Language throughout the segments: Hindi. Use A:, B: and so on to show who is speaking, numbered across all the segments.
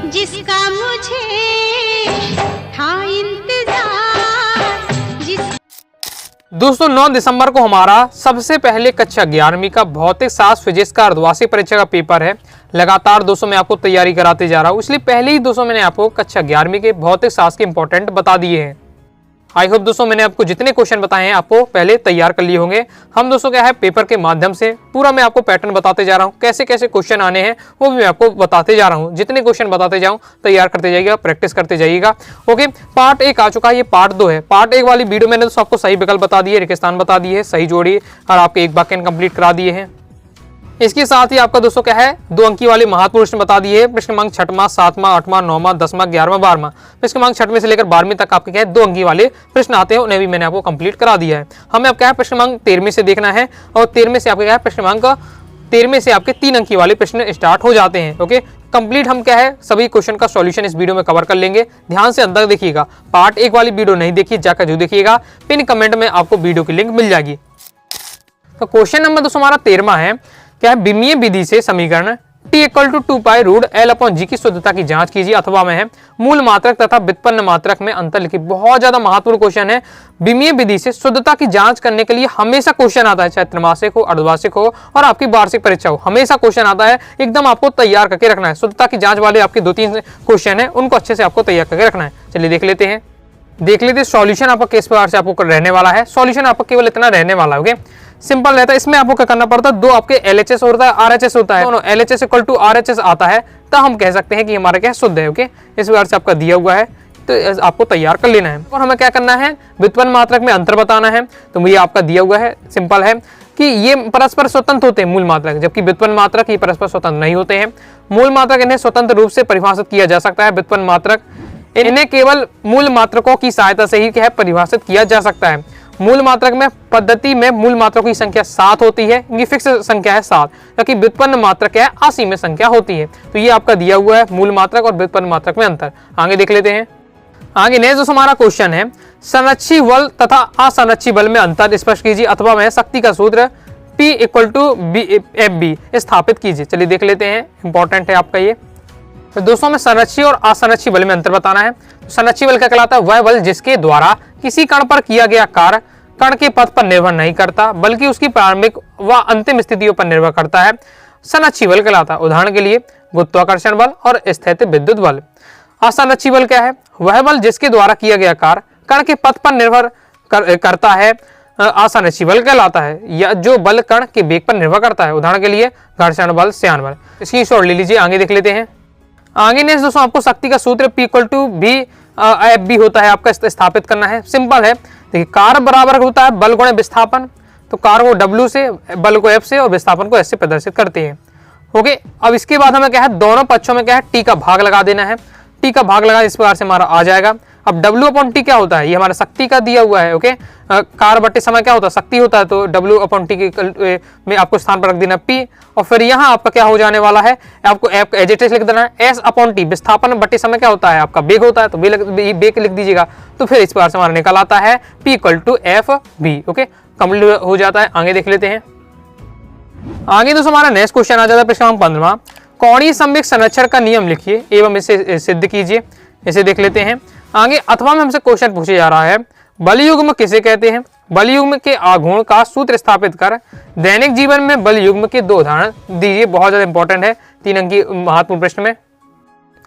A: जिसका मुझे था इंतजार
B: दोस्तों 9 दिसंबर को हमारा सबसे पहले कक्षा 11वीं का भौतिक शास्त्र फिजिक्स का अर्धवार्षिक परीक्षा का पेपर है। लगातार दोस्तों मैं आपको तैयारी कराते जा रहा हूँ, इसलिए पहले ही दोस्तों मैंने आपको कक्षा 11वीं के भौतिक शास्त्र के इंपॉर्टेंट बता दिए हैं। आई होप दोस्तों मैंने आपको जितने क्वेश्चन बताए हैं आपको पहले तैयार कर लिए होंगे। हम दोस्तों क्या है पेपर के माध्यम से पूरा मैं आपको पैटर्न बताते जा रहा हूँ, कैसे कैसे क्वेश्चन आने हैं वो भी मैं आपको बताते जा रहा हूँ। जितने क्वेश्चन बताते जाऊँ तैयार करते जाइएगा, प्रैक्टिस करते जाइएगा। ओके, पार्ट 1 आ चुका है, ये पार्ट 2 है। पार्ट 1 वाली वीडियो मैंने दोस्तों आपको सही विकल्प बता दिए, रेगिस्तान बता दिए, सही जोड़ी और आपके एक वाक्य कंप्लीट करा दिए हैं। इसके साथ ही आपका दोस्तों क्या है 2 अंकी वाले महत्वपूर्ण प्रश्न बता दिए हैं। प्रश्न क्रमांक 6वां, 7वां, 8वां, 9वां, 10वां, 11वां, 12वां। प्रश्न क्रमांक 6वें से लेकर 12वीं तक आपके क्या है 2 अंकी वाले प्रश्न आते हैं, उन्हें भी मैंने आपको कंप्लीट करा दिया है। हमें अब क्या है प्रश्न क्रमांक 13वें से देखना है और 13वें से आपके क्या है प्रश्न क्रमांक 13वें से आपके 3 अंकी वाले प्रश्न स्टार्ट हो जाते हैं। ओके, कंप्लीट हम क्या है सभी क्वेश्चन का सॉल्यूशन इस वीडियो में कवर कर लेंगे। ध्यान से अंदर देखिएगा, पार्ट 1 वाली वीडियो नहीं देखिए, जाकर जो देखिएगा पिन कमेंट में आपको वीडियो की लिंक मिल जाएगी। तो क्वेश्चन नंबर दोस्तों हमारा 13वां है, क्या है विमीय विधि से समीकरण t = 2 पाई रूट L/G की शुद्धता की जांच कीजिए। अथवा में है मूल मात्रक तथा व्युत्पन्न मात्रक में अंतर लिखिए। बहुत ज्यादा महत्वपूर्ण क्वेश्चन है। विमीय विधि से शुद्धता की जांच करने के लिए हमेशा क्वेश्चन आता है, चाहे त्रैमासिक हो, अर्धवार्षिक हो और आपकी वार्षिक परीक्षा हो, हमेशा क्वेश्चन आता है। एकदम आपको तैयार करके रखना है। शुद्धता की जांच वाले आपके 2-3 क्वेश्चन है, उनको अच्छे से आपको तैयार करके रखना है। चलिए देख लेते हैं सॉल्यूशन आपका किस प्रकार से आपको रहने वाला है। सॉल्यूशन आपका केवल इतना रहने वाला है। ओके, सिंपल रहता है। इसमें आपको क्या करना पड़ता है, 2 आपके LHS होता है, RHS होता है, दोनों LHS = RHS आता है, तो हम कह सकते हैं कि हमारा क्या शुद्ध है। ओके, इस प्रकार से आपका दिया हुआ है, तो आपको तैयार कर लेना है। और हमें क्या करना है, व्युत्पन्न मात्रक में अंतर बताना है। तो ये आपका दिया हुआ है, सिंपल है कि ये परस्पर स्वतंत्र होते हैं मूल मात्रक, जबकि व्युत्पन्न मात्रक ये परस्पर स्वतंत्र नहीं होते हैं। मूल मात्रक इन्हें स्वतंत्र रूप से परिभाषित किया जा सकता है, व्युत्पन्न मात्रक इन्हें केवल मूल मात्रकों की सहायता से ही क्या है परिभाषित किया जा सकता है। मूल मात्रक में पद्धति में मूल मात्रकों की संख्या 7 होती है, इनकी फिक्स संख्या है 7, जबकि व्युत्पन्न मात्रक क्या है असीम संख्या होती है। तो ये आपका दिया हुआ है मूल मात्रक और व्युत्पन्न मात्रक में अंतर। आगे देख लेते हैं। आगे नेक्स्ट जो हमारा क्वेश्चन है, संरक्षी बल तथा असंरक्षी बल में अंतर स्पष्ट कीजिए। अथवा में शक्ति का सूत्र P = Fb स्थापित कीजिए। चलिए देख लेते हैं, इंपॉर्टेंट है आपका ये। तो दोस्तों में संरक्षी और असंरक्षी बल में अंतर बताना है। तो संरक्षी बल क्या कहलाता है, वह बल जिसके द्वारा किसी कण पर किया गया कार्य कण के पथ पर निर्भर नहीं करता, बल्कि उसकी प्रारंभिक व अंतिम स्थितियों पर निर्भर करता है, संरक्षी बल कहलाता है। उदाहरण के लिए गुरुत्वाकर्षण बल और स्थैतिक विद्युत बल। असंरक्षी बल क्या है, वह बल जिसके द्वारा किया गया कार्य कण के पथ पर निर्भर करता है, असंरक्षी बल कहलाता है, या जो बल कण के वेग पर निर्भर करता है। उदाहरण के लिए घर्षण बल, श्यान बल। इसकी शॉर्ट ले लीजिए। आगे देख लेते हैं। आगे नेक्स्ट दोस्तों आपको शक्ति का सूत्र P = Fb होता है, आपका स्थापित करना है। सिंपल है, देखिए कार्य बराबर होता है बल गुणे विस्थापन। तो कार्य को W से, बल को F से और विस्थापन को S से प्रदर्शित करते हैं। ओके, अब इसके बाद हमें क्या है दोनों पक्षों में क्या है T का भाग लगा देना है। T का भाग लगा इस प्रकार से हमारा आ जाएगा। अब W/T क्या होता है, ये हमारा शक्ति का दिया हुआ है। ओके, कार्य बटे समय क्या होता है, शक्ति होता है, तो W/T के में आपको स्थान पर रख देना P। और फिर यहाँ आपका क्या हो जाने वाला है, आपको F एज इट इज लिख देना है। S/T विस्थापन बटे समय क्या होता है, आपका वेग होता है, तो वेग लिख दीजिएगा। तो फिर इस प्रकार से हमारा निकल आता है P = Fb। ओके, कंप्लीट हो जाता है। आगे देख लेते हैं। आगे दोस्तों हमारा नेक्स्ट क्वेश्चन आ जाता है प्रश्न क्रमांक 15वां, कोणीय संवेग संरक्षण का नियम लिखिए एवं इसे सिद्ध कीजिए। इसे देख लेते हैं। आगे अथवा में हमसे क्वेश्चन पूछे जा रहा है, बलयुग्म किसे कहते हैं। बलयुग्म के आघूर्ण का सूत्र स्थापित कर दैनिक जीवन में बलयुग्म के 2 उदाहरण दीजिए। बहुत ज्यादा इंपॉर्टेंट है 3 अंकी महत्वपूर्ण प्रश्न में।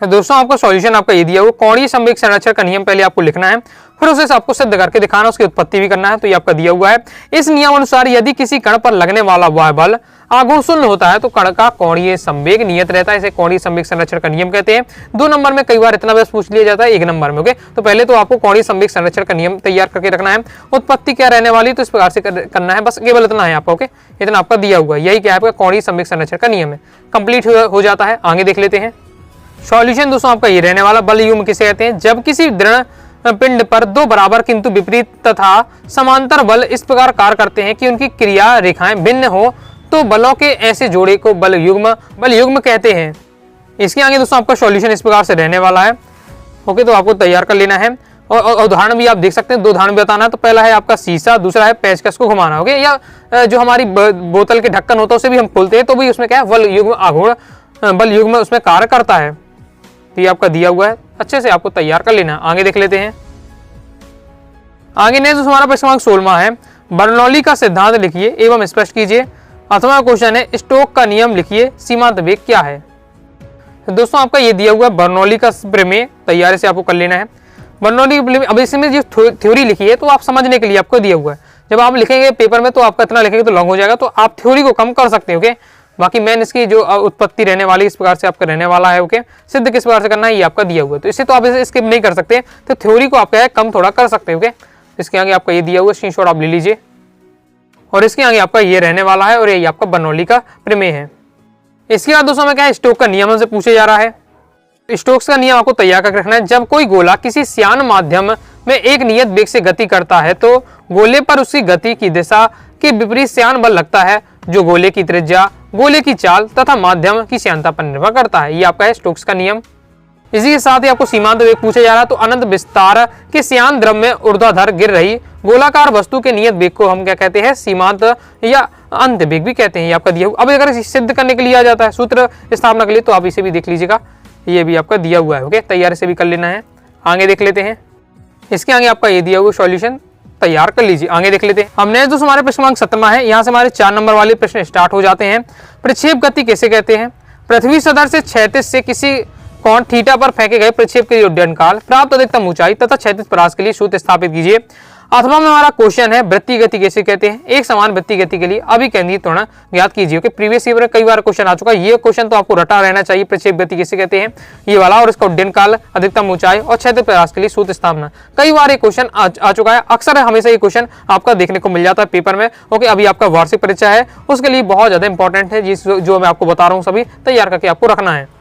B: दोस्तों आपका सॉल्यूशन आपका ये दिया हुआ, कोणीय संवेग संरक्षण का नियम पहले आपको लिखना है, फिर उसे आपको सिद्ध करके दिखाना, उसकी उत्पत्ति भी करना है। तो ये आपका दिया हुआ है। इस नियम अनुसार यदि किसी कण पर लगने वाला वह बल आघूर्ण शून्य होता है तो कण का कोणीय संवेग नियत रहता है। इसे कोणीय संवेग संरक्षण का नियम कहते हैं। 2 नंबर में कई बार इतना बस पूछ लिया जाता है, 1 नंबर में। ओके, तो पहले तो आपको कोणीय संवेग संरक्षण का नियम तैयार करके रखना है। उत्पत्ति क्या रहने वाली, तो इस प्रकार से करना है, बस केवल इतना है आपका। ओके, इतना आपका दिया हुआ है, यही क्या है आपका कोणीय संवेग संरक्षण का नियम है। कंप्लीट हो जाता है। आगे देख लेते हैं। सॉल्यूशन दोस्तों आपका ये रहने वाला, बलयुग्म किसे कहते हैं, जब किसी दृढ़ पिंड पर 2 बराबर किंतु विपरीत तथा समांतर बल इस प्रकार कार्य करते हैं कि उनकी क्रिया रेखाएं भिन्न हो, तो बलों के ऐसे जोड़े को बलयुग्म कहते हैं। इसके आगे दोस्तों आपका सॉल्यूशन इस प्रकार से रहने वाला है। ओके, तो आपको तैयार कर लेना है और उदाहरण भी आप देख सकते हैं। 2 उदाहरण बताना है। तो पहला है आपका शीशा, दूसरा है पेचकस को घुमाना। ओके, या जो हमारी बोतल के ढक्कन होता है उसे भी हम खोलते हैं, तो भी उसमें क्या है बलयुग्म उसमें कार्य करता है। तो ये आपका दिया हुआ है, अच्छे से आपको तैयार कर लेना। आगे देख लेते हैं। आगे नेक्स्ट हमारा प्रश्न क्रमांक 16 है, बर्नौली का सिद्धांत लिखिए एवं स्पष्ट कीजिए। अथवा क्वेश्चन है, स्टोक का नियम लिखिए, सीमांत वेग क्या है। तो दोस्तों आपका ये दिया हुआ है बर्नौली का प्रमेय, तैयारी से आपको कर लेना है। बर्नौली की अब इसमें जो थ्योरी लिखी है तो आप समझने के लिए आपको दिया हुआ है। जब आप लिखेंगे पेपर में तो आपका इतना लिखेंगे तो लॉन्ग हो जाएगा, तो आप थ्योरी को कम कर सकते हो। ओके, बाकी मेन इसकी जो उत्पत्ति रहने वाली इस प्रकार से आपका रहने वाला है। ओके, सिद्ध किस प्रकार से करना है ये आपका दिया हुआ है, तो इससे तो आप इसे स्किप नहीं कर सकते, तो थ्योरी को आप क्या है कम थोड़ा कर सकते हो। ओके, इसके आगे आपका ये दिया हुआ स्क्रीनशॉट आप ले लीजिए, और इसके आगे आपका ये रहने वाला है, और ये आपका बर्नौली का प्रमेय है। इसके बाद दोस्तों में क्या है, स्टोक का नियम हमसे पूछे जा रहा है। स्टोक्स का नियम आपको तैयार करके रखना है। जब कोई गोला किसी श्यान माध्यम में एक नियत वेग से गति करता है तो गोले पर उसकी गति की दिशा के विपरीत श्यान बल लगता है, जो गोले की त्रिज्या, गोले की चाल तथा माध्यम की श्यानता पर निर्भर करता है। ये आपका है स्टोक्स का नियम। इसी के साथ ही आपको सीमांत वेग पूछा जा रहा है, तो अनंत विस्तार के श्यान द्रव में ऊर्ध्वाधर गिर रही गोलाकार वस्तु के नियत वेग को हम क्या कहते हैं, सीमांत या अंत वेग भी कहते हैं। ये आपका दिया हुआ। अब अगर सिद्ध करने के लिए आ जाता है सूत्र स्थापना के लिए, तो आप इसे भी देख लीजिएगा, ये भी आपका दिया हुआ है। ओके, तैयारी से भी कर लेना है। आगे देख लेते हैं। इसके आगे आपका ये दिया हुआ सॉल्यूशन तैयार कर लीजिए। आगे देख लेते हैं। हमने जो हमारे प्रश्न क्रमांक 17 है, यहाँ से हमारे 4 नंबर वाले प्रश्न स्टार्ट हो जाते हैं। प्रक्षेप गति कैसे कहते हैं। पृथ्वी सदर से क्षैतिज से किसी कोण थीटा पर फेंके गए प्रक्षेप के उड्डयन काल, प्राप्त अधिकतम ऊंचाई तथा क्षैतिज परास के लिए सूत्र स्थापित कीजिए। अथवा में हमारा क्वेश्चन है, वृत्तीय गति कैसे कहते हैं। एक समान वृत्तीय गति के लिए अभिकेंद्रित त्वरण ज्ञात कीजिए। कि प्रीवियस ईयर में कई बार क्वेश्चन आ चुका है, ये क्वेश्चन तो आपको रटा रहना चाहिए। प्रक्षेप गति कैसे कहते हैं ये वाला, और इसका उड्डयन काल, अधिकतम ऊंचाई और क्षैतिज परास के लिए सूत्र स्थापना, कई बार ये क्वेश्चन आ चुका है। अक्सर हमेशा ये क्वेश्चन आपका देखने को मिल जाता है पेपर में। ओके, अभी आपका वार्षिक परीक्षा है, उसके लिए बहुत ज्यादा इंपॉर्टेंट है, जो मैं आपको बता रहा हूँ सभी तैयार करके आपको रखना है।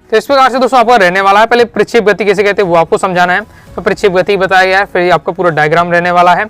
B: तो इस प्रकार से दोस्तों आपका रहने वाला है। पहले प्रक्षेप गति कैसे कहते हैं वो आपको समझाना है, तो प्रक्षेप गति बताया गया है, फिर आपका पूरा डायग्राम रहने वाला है।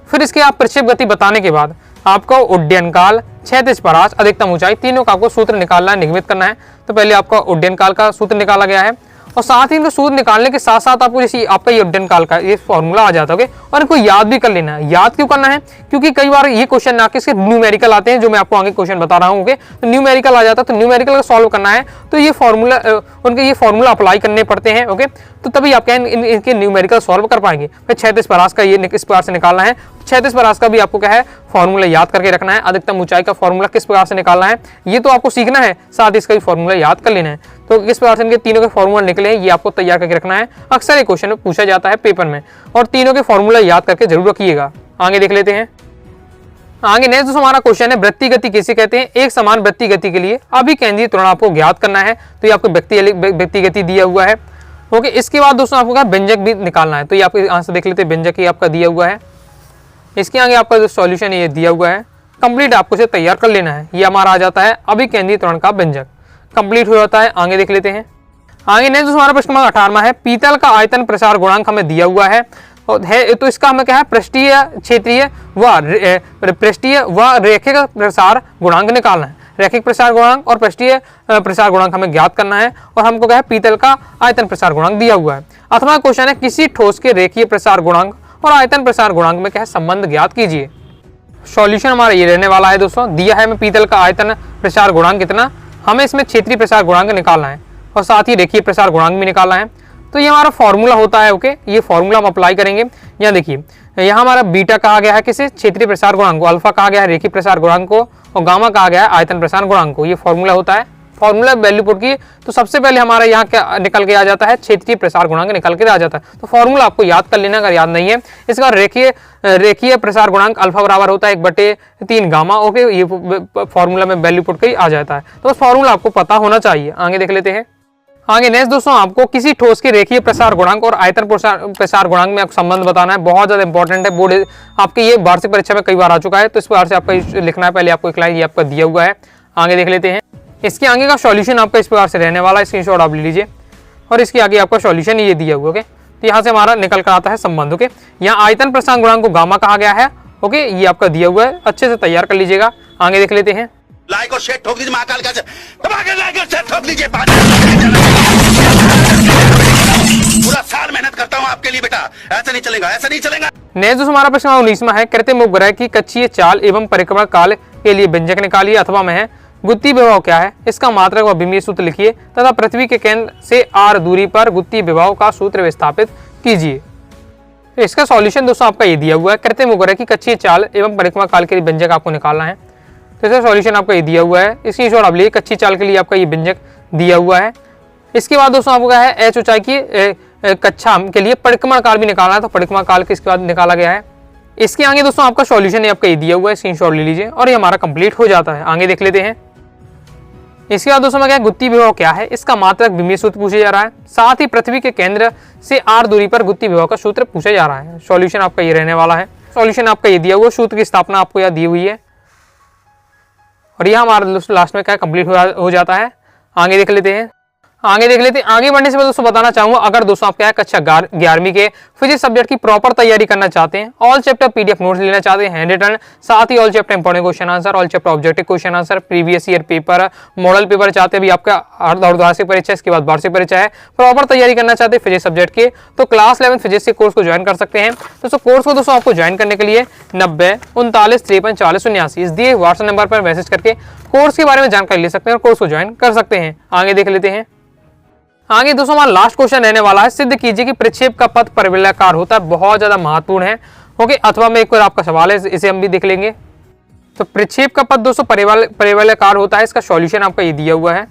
B: फिर इसके आप प्रक्षेप गति बताने के बाद आपको उड्डयन काल, क्षैतिज परास, अधिकतम ऊंचाई, तीनों का आपको सूत्र निकालना है, निगमित करना है। तो पहले आपका उड्डयन काल का सूत्र निकाला गया है, और साथ ही सूत्र निकालने के साथ साथ आपको जैसे आपका ये उड्डयन काल का ये फॉर्मूला आ जाता है। और इनको याद भी कर लेना है। याद क्यों करना है, क्योंकि कई बार ये क्वेश्चन ना इसके न्यूमेरिकल आते हैं, जो मैं आपको आगे क्वेश्चन बता रहा हूँ। ओके, तो न्यूमेरिकल आ जाता है, तो न्यूमेरिकल का सॉल्व करना है, तो ये फॉर्मूला उनके ये फॉर्मूला अप्लाई करने पड़ते हैं। ओके, तो तभी आप क्या इनके न्यूमेरिकल सॉल्व कर पाएंगे। फिर क्षैतिज परास का ये इस प्रकार से निकालना है। क्षैतिज परास का भी आपको क्या है फॉर्मूला याद करके रखना है। अधिकतम ऊंचाई का फॉर्मूला किस प्रकार से निकालना है ये तो आपको सीखना है, साथ ही इसका भी फॉर्मूला याद कर लेना है। तो किस प्रकार से इनके तीनों के फॉर्मूला निकले हैं ये आपको तैयार करके रखना है। अक्सर ये क्वेश्चन में पूछा जाता है पेपर में, और तीनों के फॉर्मूला याद करके जरूर रखिएगा। आगे देख लेते हैं। आगे नेक्स्ट जो हमारा क्वेश्चन है, वृत्तीय गति कैसे कहते हैं। एक समान वृत्तीय गति के लिए अभिकेंद्रित त्वरण आपको ज्ञात करना है, तो ये आपको व्यक्ति गति दिया हुआ है। ओके, इसके बाद दोस्तों आपको क्या व्यंजक भी निकालना है, तो ये आपके आंसर देख लेते हैं। व्यंजक ही आपका दिया हुआ है। इसके आगे आपका जो सॉल्यूशन ये दिया हुआ है, कंप्लीट आपको इसे तैयार कर लेना है। ये हमारा आ जाता है अभिकेंद्रित त्वरण का व्यंजक, कंप्लीट हो जाता है। आगे देख लेते हैं। आगे नेक्स्ट जो हमारा प्रश्न 18वां है, पीतल का आयतन प्रसार गुणांक हमें दिया हुआ है, तो इसका हमें क्या है पृष्ठीय, क्षेत्रीय व रैखिक प्रसार गुणांक निकालना है। रैखिक प्रसार गुणांक और पृष्ठीय प्रसार गुणांक हमें ज्ञात करना है, और हमको क्या है पीतल का आयतन प्रसार गुणांक दिया हुआ है। अथवा क्वेश्चन है, किसी ठोस के रेखीय प्रसार गुणांक और आयतन प्रसार गुणांक में क्या है संबंध ज्ञात कीजिए। सॉल्यूशन हमारा ये रहने वाला है दोस्तों। दिया है हमें पीतल का आयतन प्रसार गुणांक कितना, हमें इसमें क्षेत्रीय प्रसार गुणांक निकालना है, और साथ ही रेखीय प्रसार गुणांक भी निकालना है। तो ये हमारा फॉर्मूला होता है। ओके, ये फॉर्मूला हम अप्लाई करेंगे। यहाँ देखिए, यहाँ हमारा बीटा कहा गया है किसे, क्षेत्रीय प्रसार गुणांक को, अल्फा कहा गया है रेखीय प्रसार गुणांक को, और गामा कहा गया है आयतन प्रसार गुणांक को। ये फॉर्मूला होता है। फॉर्मूला वैल्यू पुट की, तो सबसे पहले हमारा यहाँ क्या निकल के आ जाता है, क्षेत्रीय प्रसार गुणांक निकल के आ जाता है। तो फॉर्मूला आपको याद कर लेना अगर याद नहीं है। इसका रेखीय प्रसार गुणांक अल्फा बराबर होता है 1/3 गामा। ओके, ये फॉर्मूला में वैल्यू पुट कर आ जाता है, तो फॉर्मूला आपको पता होना चाहिए। आगे देख लेते हैं। आगे नेक्स्ट दोस्तों आपको किसी ठोस के रेखीय प्रसार गुणांक और आयतन प्रसार गुणांक में आपको संबंध बताना है। बहुत ज्यादा इंपॉर्टेंट है, बोर्ड आपके ये वार्षिक परीक्षा में कई बार आ चुका है, तो इस प्रकार से आपका लिखना है। पहले आपको एक लाइन ये आपका दिया हुआ है। आगे देख लेते हैं। इसके आगे का सॉल्यूशन आपका इस प्रकार से रहने वाला है, स्क्रीनशॉट आप ले लीजिए, और इसके आगे आपका सॉल्यूशन ये दिया हुआ। ओके, तो यहाँ से हमारा निकल कर आता है संबंध। ओके, यहाँ आयतन प्रसार गुणांक को गामा कहा गया है। ओके, ये आपका दिया हुआ है, अच्छे से तैयार कर लीजिएगा। आगे देख लेते हैं।
C: लाइक और शेयर ठोक दीजिए, महाकाल का लाइक और शेयर ठोक दीजिए। पूरा साल मेहनत करता हूँ आपके लिए बेटा, ऐसा नहीं चलेगा, ऐसा नहीं चलेगा।
B: नेक्स्ट जो हमारा प्रश्न 19वां है, कृत्रिम उपग्रह की कक्षीय चाल एवं परिक्रमा काल के लिए व्यंजक निकालिए। अथवा में है गुत्ती विभव क्या है, इसका मात्रक व अभिमीय सूत्र लिखिए तथा पृथ्वी के केंद्र से r दूरी पर गुत्ती विभव का सूत्र विस्थापित कीजिए। इसका सॉल्यूशन दोस्तों आपका ये दिया हुआ है। कृत्रिम उपग्रह की कक्षीय चाल एवं परिक्रमा काल के लिए व्यंजक आपको निकालना है। तो इसका सॉल्यूशन आपका ये दिया हुआ है। इसकी शॉर्ट आप लिए कच्ची चाल के लिए आपका ये व्यंजक दिया हुआ है। इसके बाद दोस्तों आपको क्या है, h ऊंचाई की कक्षा के लिए परिक्रमण काल भी निकालना है, तो परिक्रमण काल के इसके बाद निकाला गया है। इसके आगे दोस्तों आपका सॉल्यूशन आपका ये दिया हुआ है, स्क्रीनशॉट ले लीजिए और ये हमारा कंप्लीट हो जाता है। आगे देख लेते हैं। इसके बाद दोस्तों में क्या है, गुत्ती विभव क्या है, इसका मात्रक विमीय सूत्र पूछा जा रहा है। साथ ही पृथ्वी के केंद्र से r दूरी पर गुत्ती विभव का सूत्र पूछा जा रहा है। सॉल्यूशन आपका ये रहने वाला है। सॉल्यूशन आपका ये दिया हुआ, सूत्र की स्थापना आपको यहाँ दी हुई है और यह हमारा दोस्तों लास्ट में क्या कंप्लीट हो जाता है। आगे देख लेते हैं। आगे बढ़ने से मैं दोस्तों बताना चाहूंगा, अगर दोस्तों आप क्या है कक्षा 11वीं के फिजिक्स सब्जेक्ट की प्रॉपर तैयारी करना चाहते हैं, ऑल चैप्टर पीडीएफ नोट्स लेना चाहते हैं हैंड रिटन, साथ ही all chapter important question answer, all chapter objective question answer, previous year paper, model paper चाहते हैं, अभी आपका अर्धवार्षिक परीक्षा, इसके बाद वार्षिक परीक्षा है, प्रॉपर तैयारी करना चाहते हैं फिजिक्स सब्जेक्ट के, तो क्लास 11 फिजिक्स के कोर्स को ज्वाइन कर सकते हैं। दोस्तों कोर्स को दोस्तों आपको ज्वाइन करने के लिए 90 39 53 40 79 इस दिए व्हाट्सएप नंबर पर मैसेज करके कोर्स के बारे में जानकारी ले सकते हैं और कोर्स को ज्वाइन कर सकते हैं। आगे देख लेते हैं। आगे दोस्तों हमारा लास्ट क्वेश्चन रहने वाला है, सिद्ध कीजिए कि प्रक्षेप का पथ परिवलयाकार होता है। बहुत ज्यादा महत्वपूर्ण है। ओके, अथवा में एक और आपका सवाल है, इसे हम भी देख लेंगे। तो प्रक्षेप का पथ दोस्तों परिवलयाकार होता है। इसका सॉल्यूशन आपका ये दिया हुआ है।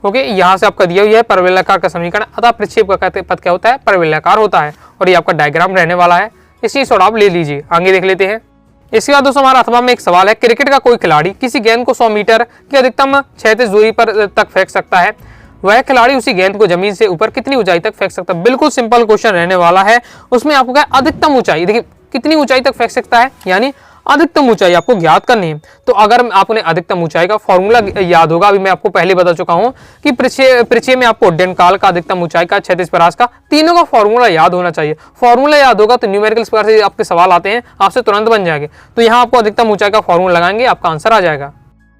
B: ओके, यहाँ से आपका दिया हुआ है परिवलयाकार का समीकरण, अतः प्रक्षेप का पथ क्या होता है, परिवलयाकार होता है और ये आपका डायग्राम रहने वाला है। इसी शॉर्ट आप ले लीजिए। आगे देख लेते हैं। इसके बाद दोस्तों हमारा अथवा में एक सवाल है, क्रिकेट का कोई खिलाड़ी किसी गेंद को 100 मीटर की अधिकतम क्षैतिज दूरी पर तक फेंक सकता है, वह खिलाड़ी उसी गेंद को जमीन से ऊपर कितनी ऊंचाई तक फेंक सकता है। बिल्कुल सिंपल क्वेश्चन रहने वाला है। उसमें आपको क्या अधिकतम ऊंचाई, देखिए कितनी ऊंचाई तक फेंक सकता है, यानी अधिकतम ऊंचाई आपको ज्ञात करनी है। तो अगर आपने अधिकतम ऊंचाई का फॉर्मूला याद होगा, अभी मैं आपको पहले बता चुका हूं कि परिचय में आपको उड्डयन काल का, अधिकतम ऊंचाई का, क्षैतिज परास का, तीनों का फॉर्मूला याद होना चाहिए। फॉर्मूला याद होगा तो न्यूमेरिकल प्रकार से आपके सवाल आते हैं, आपसे तुरंत बन जाएंगे। तो यहाँ आपको अधिकतम ऊंचाई का फॉर्मूला लगाएंगे, आपका आंसर आ जाएगा।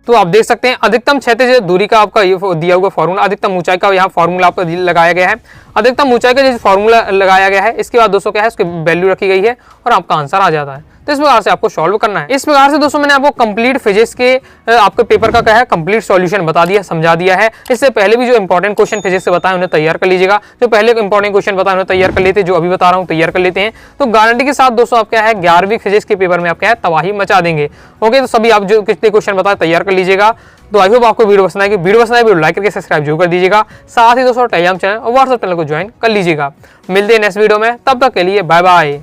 B: तो आप देख सकते हैं अधिकतम क्षैतिज दूरी का आपका ये दिया हुआ फॉर्मूला, अधिकतम ऊंचाई का यहाँ फॉर्मूला आपका लगाया गया है। अधिकतम ऊंचाई का जैसे फॉर्मूला लगाया गया है, इसके बाद दोस्तों क्या है, उसकी वैल्यू रखी गई है और आपका आंसर आ जाता है। तो इस प्रकार से आपको सॉल्व करना है। इस प्रकार से दोस्तों मैंने आपको कंप्लीट फिजिक्स के आपके पेपर का क्या है कंप्लीट सॉल्यूशन बता दिया, समझा दिया है। इससे पहले भी जो इंपॉर्टेंट क्वेश्चन फिजिक्स से बताए उन्हें तैयार कर लीजिएगा। जो पहले इंपॉर्टेंट क्वेश्चन बताए उन्हें तैयार कर लेते, जो अभी बता रहा हूँ तैयार कर लेते हैं। तो गारंटी के साथ दोस्तों आप क्या है 11वीं फिजिक्स के पेपर में आप क्या है तबाही मचा देंगे। ओके, तो सभी आप जो कितने क्वेश्चन बताए तैयार कर लीजिएगा। तो आई होप आपको वीडियो पसंद आएगी। वीडियो पसंद आए वीडियो लाइक करके सब्सक्राइब जरूर कर दीजिएगा। साथ ही दोस्तों टेलीग्राम चैनल और व्हाट्सएप चैनल को ज्वाइन कर लीजिएगा। मिलते हैं नेक्स्ट वीडियो में, तब तक के लिए बाय बाय।